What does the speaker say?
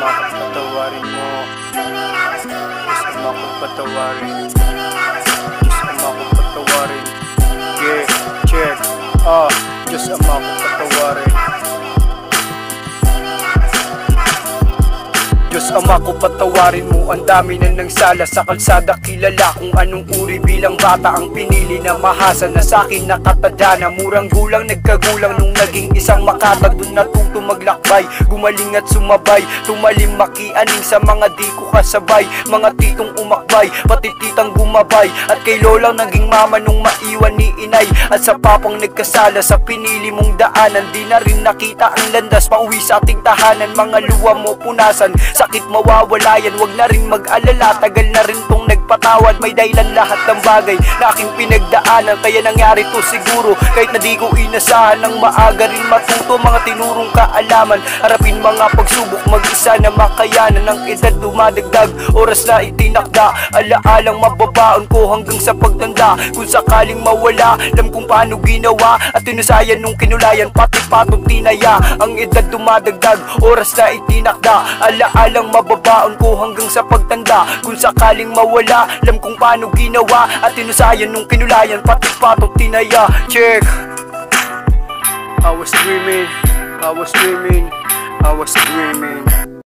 ama ko patawarin mo. Diyos ama ko patawarin. Diyos ama ko patawarin. Yeah, check. Diyos ama ko patawarin. Diyos ama ko patawarin mo. Ang dami na nang sala sa kalsada, kilala kung anong uri bilang bata ang pinili na mahasa na sa'kin nakatadana. Murang gulang nagkagulang nung naging isang makata. Dun natuto maglakbay, gumaling at sumabay, tumalim makianing sa mga di ko kasabay. Mga titong umakbay, pati titang gumabay, at kay lolang naging mama nung maiwan ni inay. At sa papang nagkasala sa pinili mong daanan, di na rin nakita ang landas pauwi sa ating tahanan. Mga luwa mo punasan, sakit mawawala yan, wag na rin mag-alala. Tagal na rin tong nagpatawad, may dahilan lahat ng bagay na aking pinagdaanan. Kaya nangyari to siguro, kahit na di ko inasahan. Nang maaga rin matuto mga tinurong kaalaman, harapin mga pagsubok mag-isa na makayanan. Ang edad dumadagdag, oras na itinakda, alaalang mababaon ko hanggang sa pagtanda. Kung sakaling mawala, alam kung paano ginawa, at tinusayan nung kinulayan, pati patong tinaya. Ang edad dumadagdag, oras na itinakda, alaalang mababaon ko hanggang sa pagtanda. Kung sakaling mawala, alam kung paano ginawa, at tinusayan nung kinulayan, pati patong tinaya. Check. I was dreaming, I was dreaming, I was dreaming.